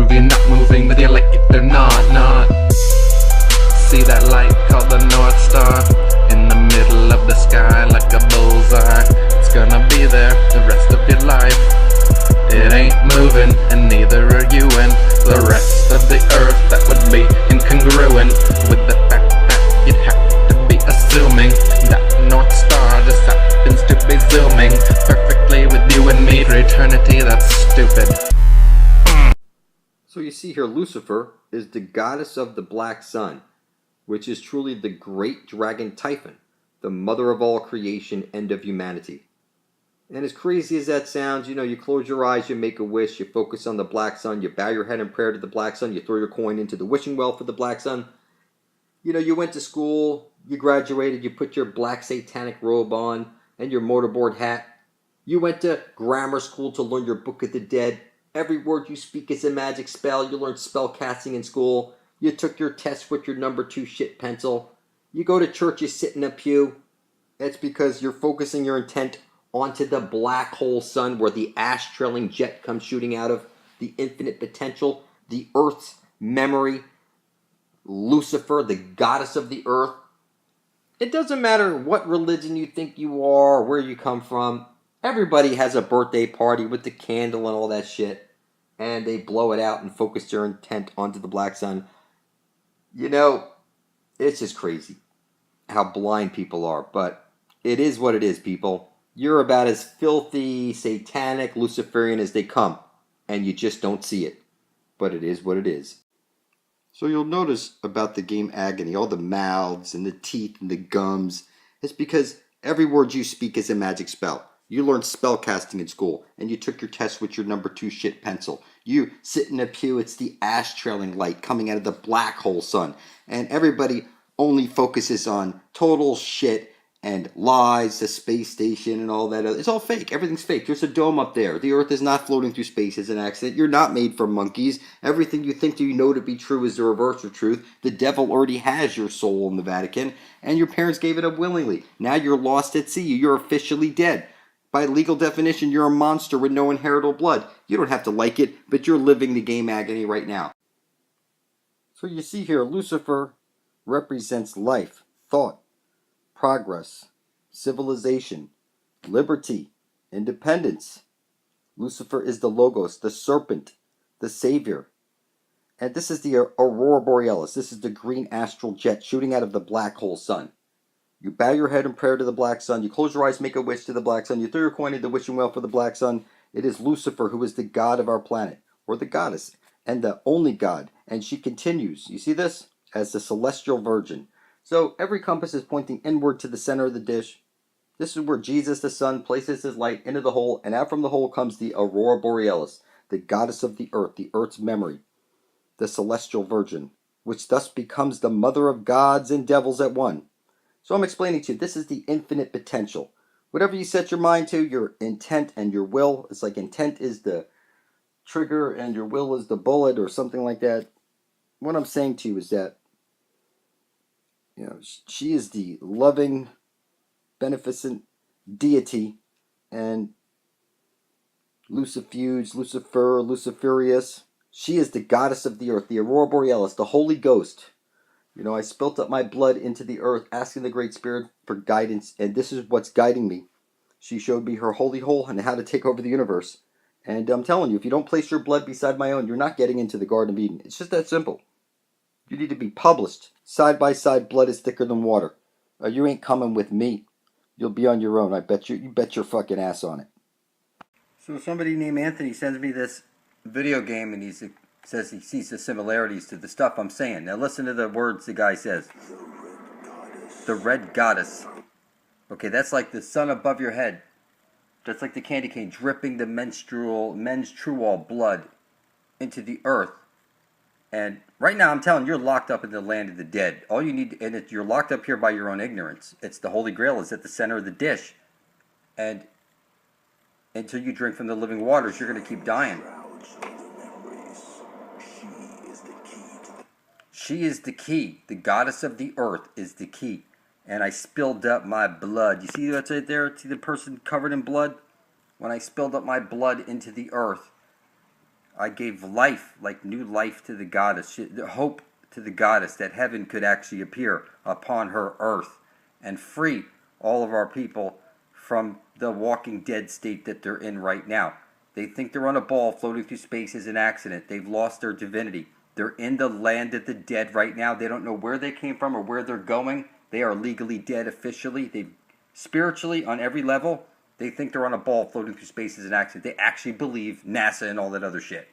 prove you're not moving, whether you like it or not. See that light called the North Star in the middle of the sky like a bullseye. It's gonna be there the rest of your life. It ain't moving, and neither are you, and the rest of the earth. That would be incongruent with the fact that you'd have to be assuming that North Star just happens to be zooming perfectly with you and me for eternity. That's stupid. So you see here, Lucifer is the goddess of the black sun, which is truly the great dragon Typhon, the mother of all creation, end of humanity. And as crazy as that sounds, you close your eyes, you make a wish, you focus on the black sun, you bow your head in prayer to the black sun, you throw your coin into the wishing well for the black sun. You went to school, you graduated, you put your black satanic robe on and your mortarboard hat. You went to grammar school to learn your Book of the Dead. Every word you speak is a magic spell. You learned spell casting in school. You took your test with your number 2 shit pencil. You go to church, you sit in a pew. That's because you're focusing your intent onto the black hole sun where the ash-trailing jet comes shooting out of, the infinite potential, the Earth's memory, Lucifer, the goddess of the earth. It doesn't matter what religion you think you are or where you come from. Everybody has a birthday party with the candle and all that shit, and they blow it out and focus their intent onto the black sun. It's just crazy how blind people are, but it is what it is, people. You're about as filthy, satanic, Luciferian as they come, and you just don't see it. But it is what it is. So you'll notice about the game Agony, all the mouths and the teeth and the gums. It's because every word you speak is a magic spell. You learned spell casting in school, and you took your test with your number 2 shit pencil. You sit in a pew, it's the ash-trailing light coming out of the black hole sun. And everybody only focuses on total shit and lies, the space station and all that. It's all fake. Everything's fake. There's a dome up there. The Earth is not floating through space as an accident. You're not made from monkeys. Everything you think you know to be true is the reverse of truth. The devil already has your soul in the Vatican, and your parents gave it up willingly. Now you're lost at sea. You're officially dead. By legal definition, you're a monster with no inheritable blood. You don't have to like it, but you're living the game Agony right now. So you see here, Lucifer represents life, thought, progress, civilization, liberty, independence. Lucifer is the Logos, the serpent, the savior. And this is the Aurora Borealis. This is the green astral jet shooting out of the black hole sun. You bow your head in prayer to the black sun. You close your eyes, make a wish to the black sun. You throw your coin into the wishing well for the black sun. It is Lucifer who is the god of our planet, or the goddess, and the only god. And she continues, you see this? As the celestial virgin. So every compass is pointing inward to the center of the dish. This is where Jesus the sun places his light into the hole, and out from the hole comes the Aurora Borealis, the goddess of the earth's memory, the celestial virgin, which thus becomes the mother of gods and devils at one. So I'm explaining to you, this is the infinite potential. Whatever you set your mind to, your intent and your will, it's like intent is the trigger and your will is the bullet or something like that. What I'm saying to you is that she is the loving, beneficent deity, and Lucifuge, Lucifer, Luciferius. She is the goddess of the earth, the Aurora Borealis, the Holy Ghost. I spilt up my blood into the earth, asking the Great Spirit for guidance, and this is what's guiding me. She showed me her holy hole and how to take over the universe. And I'm telling you, if you don't place your blood beside my own, you're not getting into the Garden of Eden. It's just that simple. You need to be published. Side by side, blood is thicker than water. You ain't coming with me. You'll be on your own. I bet you bet your fucking ass on it. So somebody named Anthony sends me this video game, and he says he sees the similarities to the stuff I'm saying. Now listen to the words the guy says. The red goddess. Okay, that's like the sun above your head. That's like the candy cane dripping the men's trual blood into the earth. And right now I'm telling you, you're locked up in the land of the dead. All you need, and you're locked up here by your own ignorance. It's the Holy Grail is at the center of the dish. And until you drink from the living waters, you're going to keep dying. She is the key. The goddess of the earth is the key. And I spilled up my blood. You see what's right there? See the person covered in blood? When I spilled up my blood into the earth, I gave life, like new life to the goddess, hope to the goddess that heaven could actually appear upon her earth and free all of our people from the Walking Dead state that they're in right now. They think they're on a ball floating through space as an accident. They've lost their divinity. They're in the land of the dead right now. They don't know where they came from or where they're going. They are legally dead officially. They spiritually, on every level, they think they're on a ball floating through space as an accident. They actually believe NASA and all that other shit.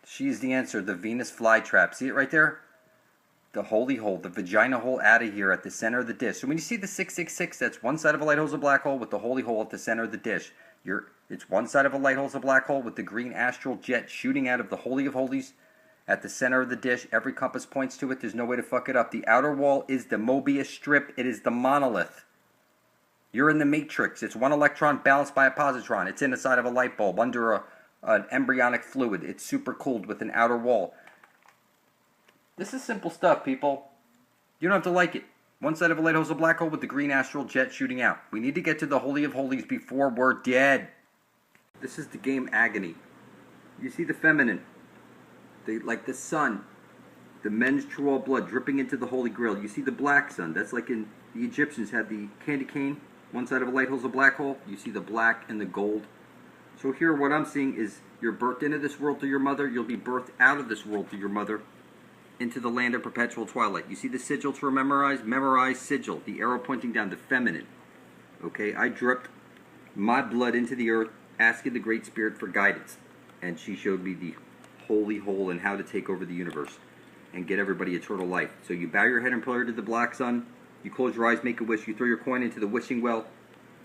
She is the answer. The Venus flytrap. See it right there? The holy hole, the vagina hole out of here at the center of the dish. So when you see the 666, that's one side of a light hole is a black hole with the holy hole at the center of the dish. It's one side of a light hole is a black hole with the green astral jet shooting out of the holy of holies at the center of the dish. Every compass points to it. There's no way to fuck it up. The outer wall is the Mobius strip. It is the monolith. You're in the matrix. It's one electron balanced by a positron. It's in the side of a light bulb under an embryonic fluid. It's super cooled with an outer wall. This is simple stuff, people. You don't have to like it. One side of a light hole is a black hole with the green astral jet shooting out. We need to get to the Holy of Holies before we're dead. This is the game Agony. You see the feminine. Like the sun. The menstrual blood dripping into the Holy Grail. You see the black sun. That's like in the Egyptians had the candy cane. One side of a light hole is a black hole. You see the black and the gold. So here what I'm seeing is you're birthed into this world through your mother. You'll be birthed out of this world through your mother. Into the land of perpetual twilight. You see the sigil to memorize? Memorize sigil. The arrow pointing down to feminine. Okay, I dripped my blood into the earth, asking the Great Spirit for guidance. And she showed me the holy hole and how to take over the universe and get everybody eternal life. So you bow your head and pray to the black sun. You close your eyes, make a wish. You throw your coin into the wishing well.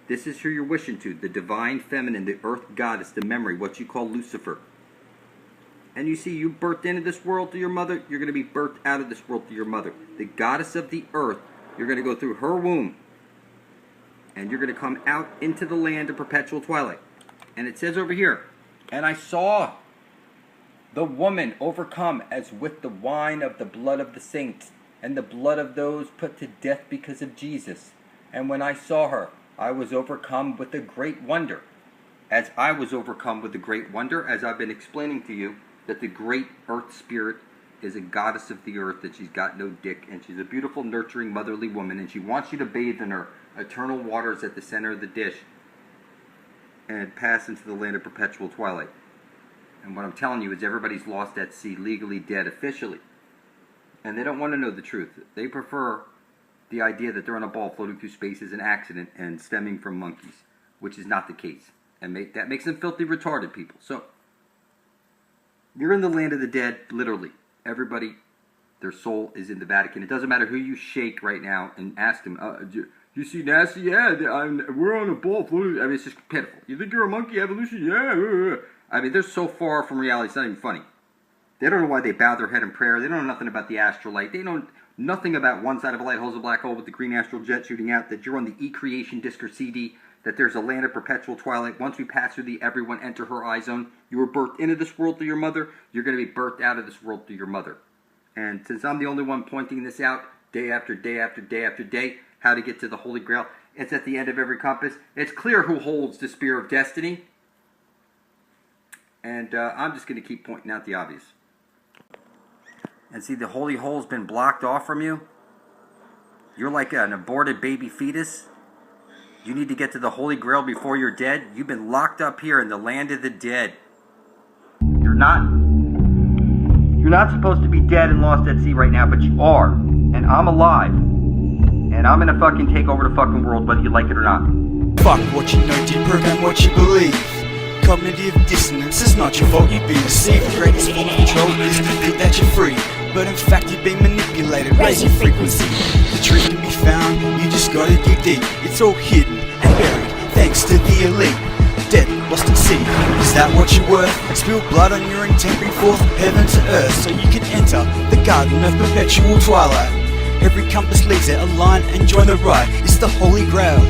This is who you're wishing to. The divine feminine, the earth goddess, the memory, what you call Lucifer. And you see, you birthed into this world through your mother, you're going to be birthed out of this world through your mother. The goddess of the earth, you're going to go through her womb. And you're going to come out into the land of perpetual twilight. And it says over here, and I saw the woman overcome as with the wine of the blood of the saints, and the blood of those put to death because of Jesus. And when I saw her, I was overcome with a great wonder. As I was overcome with a great wonder, as I've been explaining to you, that the great earth spirit is a goddess of the earth, that she's got no dick, and she's a beautiful, nurturing, motherly woman, and she wants you to bathe in her eternal waters at the center of the dish and pass into the land of perpetual twilight. And what I'm telling you is everybody's lost at sea, legally dead, officially. And they don't want to know the truth. They prefer the idea that they're on a ball floating through space as an accident and stemming from monkeys, which is not the case. And that makes them filthy retarded people. So, you're in the land of the dead, literally. Everybody, their soul is in the Vatican. It doesn't matter who you shake right now and ask them, you see NASA? Yeah, we're on a ball floating. I mean, it's just pitiful. You think you're a monkey evolution? Yeah. I mean, they're so far from reality, it's not even funny. They don't know why they bow their head in prayer. They don't know nothing about the astral light. They know nothing about one side of a light hole is a black hole with the green astral jet shooting out, that you're on the E-Creation disc or CD, that there's a land of perpetual twilight. Once we pass through the everyone enter her eye zone, you were birthed into this world through your mother, you're going to be birthed out of this world through your mother. And since I'm the only one pointing this out day after day after day after day, how to get to the Holy Grail, it's at the end of every compass. It's clear who holds the Spear of Destiny. And I'm just going to keep pointing out the obvious. And see, the holy hole's been blocked off from you. You're like an aborted baby fetus. You need to get to the Holy Grail before you're dead. You've been locked up here in the land of the dead. You're not supposed to be dead and lost at sea right now, but you are. And I'm alive. And I'm gonna fucking take over the fucking world whether you like it or not. Fuck what you know, deprogram what you believe. Cognitive dissonance is not your fault, you've been deceived. The greatest form of control is to think that you're free, but in fact you're being manipulated. Raise your frequency. The truth can be found, you just gotta dig deep. It's all hidden and buried, thanks to the elite. Dead, lost at sea, is that what you're worth? Spill blood on your intent, bring forth heaven to earth, so you can enter the garden of perpetual twilight. Every compass leads it, align and join the ride. It's the Holy Grail.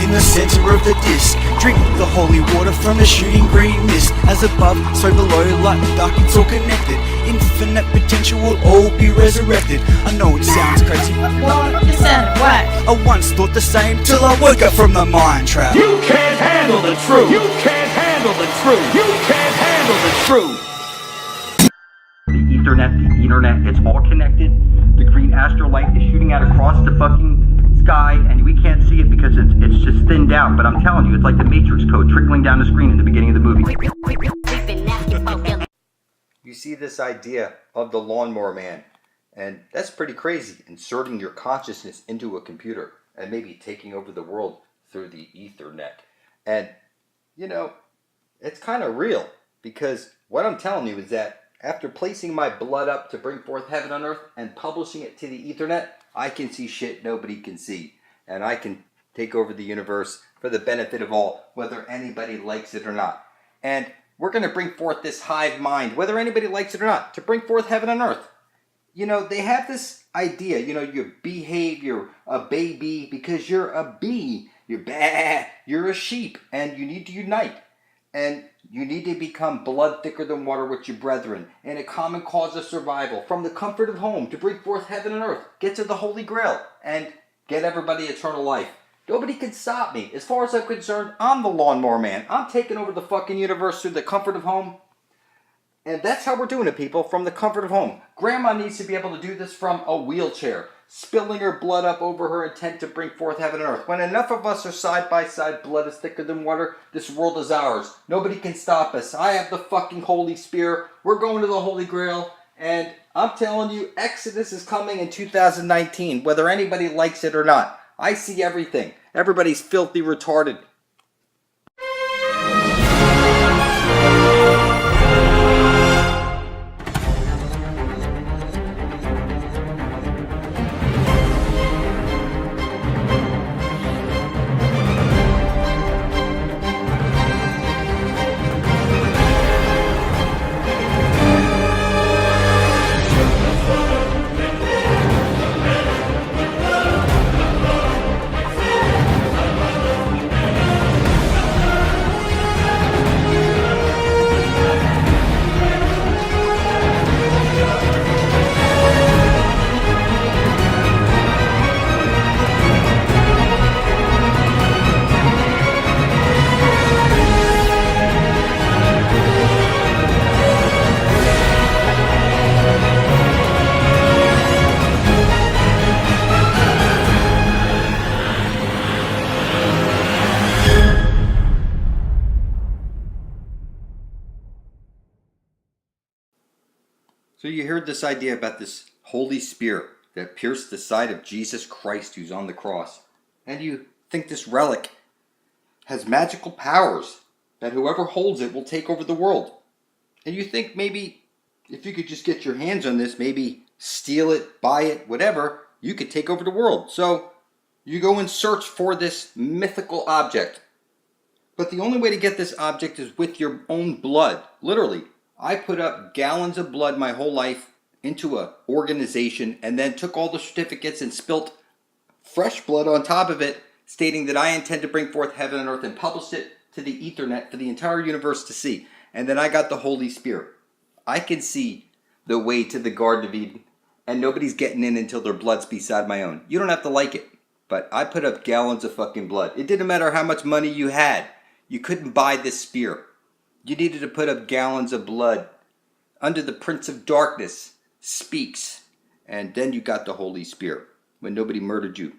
in the center of the disc. Drink the holy water from the shooting green mist. As above, so below, light and dark, it's all connected. Infinite potential will all be resurrected. I know it sounds crazy, but Well, you sounded whack. I once thought the same till I woke up from the mind trap. You can't handle the truth. You can't handle the truth. You can't handle the truth. The Ethernet, the internet, it's all connected. The green astrolight is shooting out across the fucking sky, and we can't see it because it's just thinned out. But I'm telling you, it's like the Matrix code trickling down the screen in the beginning of the movie. You see this idea of the lawnmower man, and that's pretty crazy, inserting your consciousness into a computer and maybe taking over the world through the Ethernet. And, you know, it's kind of real, because what I'm telling you is that after placing my blood up to bring forth heaven on earth and publishing it to the Ethernet, I can see shit nobody can see. And I can take over the universe for the benefit of all, whether anybody likes it or not. And we're going to bring forth this hive mind, whether anybody likes it or not, to bring forth heaven on earth. You know, they have this idea, you know, you behave, you're a baby because you're a bee. You're a sheep, and you need to unite. And you need to become blood thicker than water with your brethren, in a common cause of survival, from the comfort of home, to bring forth heaven and earth, get to the Holy Grail, and get everybody eternal life. Nobody can stop me. As far as I'm concerned, I'm the lawnmower man. I'm taking over the fucking universe through the comfort of home. And that's how we're doing it, people, from the comfort of home. Grandma needs to be able to do this from a wheelchair, spilling her blood up over her intent to bring forth heaven and earth. When enough of us are side by side, blood is thicker than water, this world is ours. Nobody can stop us. I have the fucking Holy Spear. We're going to the Holy Grail. And I'm telling you, Exodus is coming in 2019, whether anybody likes it or not. I see everything. Everybody's filthy retarded. So you heard this idea about this Holy Spear that pierced the side of Jesus Christ who's on the cross. And you think this relic has magical powers, that whoever holds it will take over the world. And you think maybe if you could just get your hands on this, maybe steal it, buy it, whatever, you could take over the world. So you go and search for this mythical object. But the only way to get this object is with your own blood, literally. I put up gallons of blood my whole life into an organization and then took all the certificates and spilt fresh blood on top of it, stating that I intend to bring forth heaven and earth, and published it to the Ethernet for the entire universe to see. And then I got the Holy Spirit. I can see the way to the Garden of Eden, and nobody's getting in until their blood's beside my own. You don't have to like it, but I put up gallons of fucking blood. It didn't matter how much money you had. You couldn't buy this spear. You needed to put up gallons of blood. Under the Prince of Darkness speaks. And then you got the Holy Spear when nobody murdered you.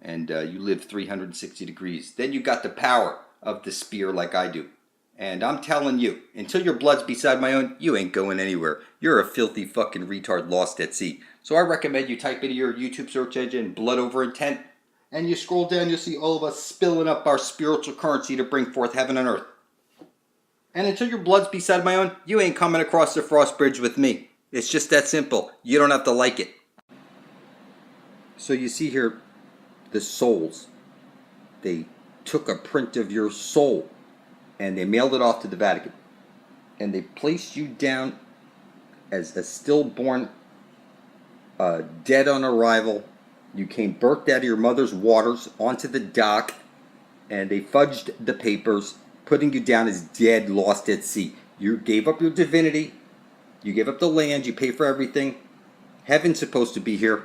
And you lived 360 degrees. Then you got the power of the spear like I do. And I'm telling you, until your blood's beside my own, you ain't going anywhere. You're a filthy fucking retard lost at sea. So I recommend you type into your YouTube search engine, blood over intent. And you scroll down, you'll see all of us spilling up our spiritual currency to bring forth heaven and earth. And until your blood's beside my own, you ain't coming across the Frost Bridge with me. It's just that simple. You don't have to like it. So you see here, the souls. They took a print of your soul and they mailed it off to the Vatican. And they placed you down as a stillborn, dead on arrival. You came birthed out of your mother's waters onto the dock. and they fudged the papers, putting you down as dead, lost at sea. You gave up your divinity, you gave up the land, you pay for everything. Heaven's supposed to be here,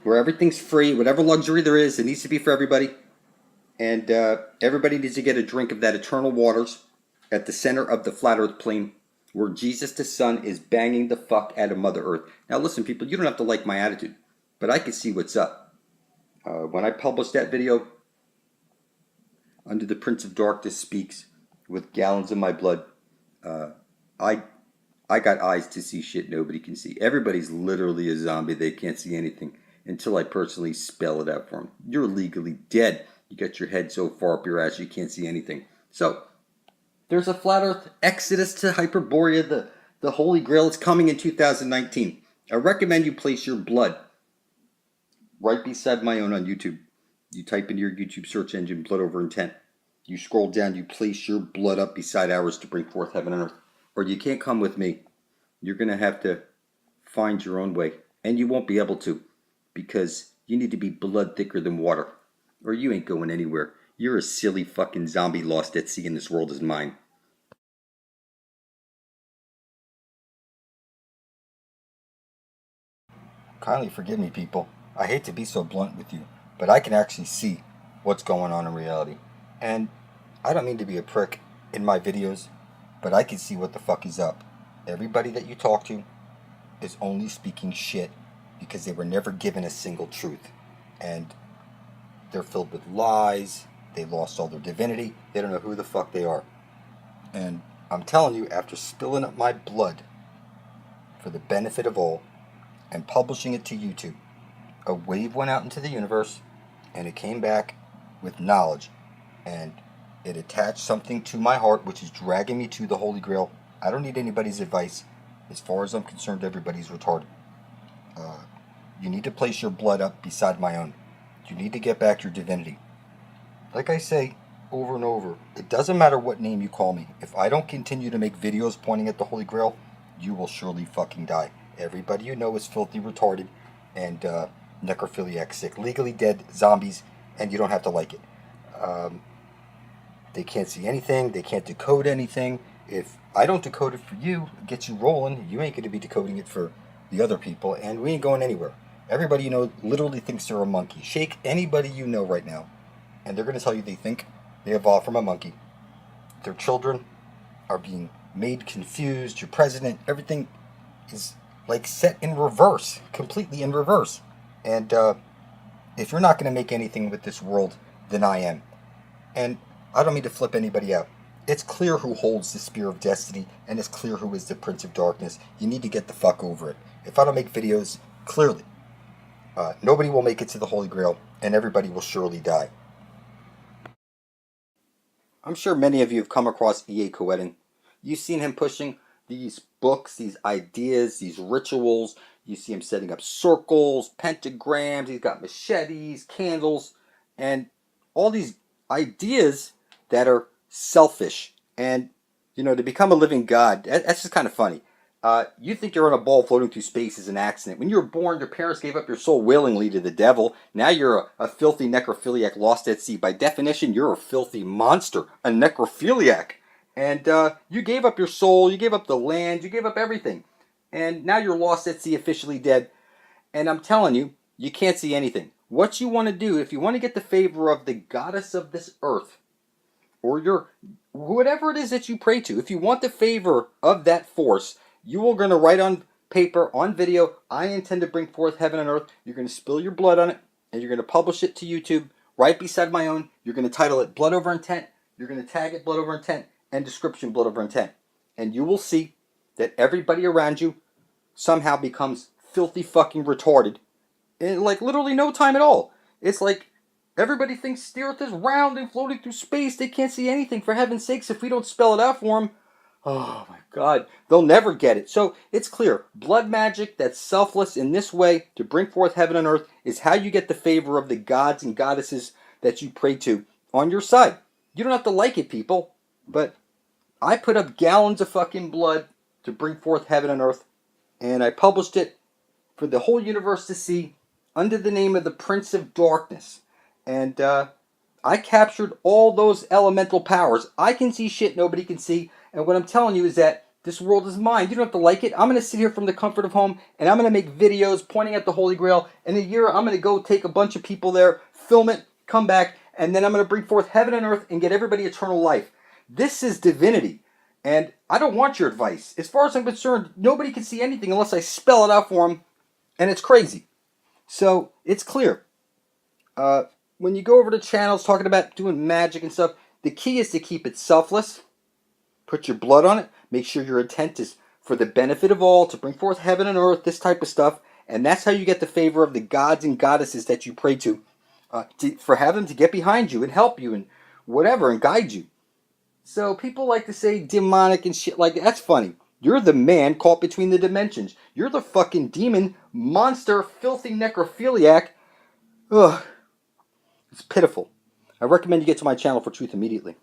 where everything's free, whatever luxury there is, it needs to be for everybody. And everybody needs to get a drink of that eternal waters at the center of the flat earth plane, where Jesus the Son is banging the fuck out of Mother Earth. Now listen, people, you don't have to like my attitude, but I can see what's up. When I published that video, Under the Prince of Darkness Speaks, with gallons of my blood, I got eyes to see shit nobody can see. Everybody's literally a zombie. They can't see anything until I personally spell it out for them. You're legally dead. You got your head so far up your ass you can't see anything. So, there's a flat earth exodus to Hyperborea. The Holy Grail is coming in 2019. I recommend you place your blood right beside my own on YouTube. You type into your YouTube search engine, Blood Over Intent. You scroll down, you place your blood up beside ours to bring forth heaven and earth. Or you can't come with me. You're going to have to find your own way. And you won't be able to, because you need to be blood thicker than water. Or you ain't going anywhere. You're a silly fucking zombie lost at sea, and this world is mine. Kindly forgive me, people. I hate to be so blunt with you, but I can actually see what's going on in reality. And I don't mean to be a prick in my videos, but I can see what the fuck is up. Everybody that you talk to is only speaking shit because they were never given a single truth. And they're filled with lies. They lost all their divinity. They don't know who the fuck they are. And I'm telling you, after spilling up my blood for the benefit of all and publishing it to YouTube, a wave went out into the universe and it came back with knowledge. And it attached something to my heart, which is dragging me to the Holy Grail. I don't need anybody's advice. As far as I'm concerned, everybody's retarded. You need to place your blood up beside my own. You need to get back your divinity. Like I say over and over, it doesn't matter what name you call me. If I don't continue to make videos pointing at the Holy Grail, you will surely fucking die. Everybody you know is filthy retarded and necrophiliac sick. Legally dead zombies, and you don't have to like it. They can't see anything. They can't decode anything. If I don't decode it for you, get you rolling, you ain't going to be decoding it for the other people, and we ain't going anywhere. Everybody you know literally thinks they're a monkey. Shake anybody you know right now, and they're going to tell you they think they evolved from a monkey. Their children are being made confused. Your president, everything is like set in reverse, completely in reverse. And if you're not going to make anything with this world, then I am. And I don't mean to flip anybody out. It's clear who holds the Spear of Destiny, and it's clear who is the Prince of Darkness. You need to get the fuck over it. If I don't make videos, clearly, nobody will make it to the Holy Grail, and everybody will surely die. I'm sure many of you have come across E.A. Coetten. You've seen him pushing these books, these ideas, these rituals. You see him setting up circles, pentagrams. He's got machetes, candles, and all these ideas that are selfish. And, you know, to become a living God, that's just kind of funny. You think you're on a ball floating through space is an accident. When you were born, your parents gave up your soul willingly to the devil. Now you're a filthy necrophiliac lost at sea. By definition, you're a filthy monster, a necrophiliac. And you gave up your soul, you gave up the land, you gave up everything. And now you're lost at sea, officially dead. And I'm telling you, you can't see anything. What you want to do, if you want to get the favor of the goddess of this earth, or your whatever it is that you pray to, if you want the favor of that force, you are going to write on paper, on video, I intend to bring forth heaven and earth. You're going to spill your blood on it, and you're going to publish it to YouTube right beside my own. You're going to title it Blood Over Intent. You're going to tag it Blood Over Intent and description Blood Over Intent. And you will see that everybody around you somehow becomes filthy fucking retarded in like literally no time at all. It's like everybody thinks the earth is round and floating through space. They can't see anything. For heaven's sakes, if we don't spell it out for them, oh my God, they'll never get it. So it's clear. Blood magic that's selfless in this way to bring forth heaven and earth is how you get the favor of the gods and goddesses that you pray to on your side. You don't have to like it, people, but I put up gallons of fucking blood to bring forth heaven and earth, and I published it for the whole universe to see under the name of the Prince of Darkness. And I captured all those elemental powers. I can see shit nobody can see. And what I'm telling you is that this world is mine. You don't have to like it. I'm going to sit here from the comfort of home and I'm going to make videos pointing at the Holy Grail. In a year, I'm going to go take a bunch of people there, film it, come back, and then I'm going to bring forth heaven and earth and get everybody eternal life. This is divinity. And I don't want your advice. As far as I'm concerned, nobody can see anything unless I spell it out for them. And it's crazy. So, it's clear. When you go over to channels talking about doing magic and stuff, the key is to keep it selfless. Put your blood on it. Make sure your intent is for the benefit of all, to bring forth heaven and earth, this type of stuff. And that's how you get the favor of the gods and goddesses that you pray to for having them to get behind you and help you and whatever and guide you. So people like to say demonic and shit like that. That's funny. You're the man caught between the dimensions. You're the fucking demon, monster, filthy necrophiliac. Ugh. It's pitiful. I recommend you get to my channel for truth immediately.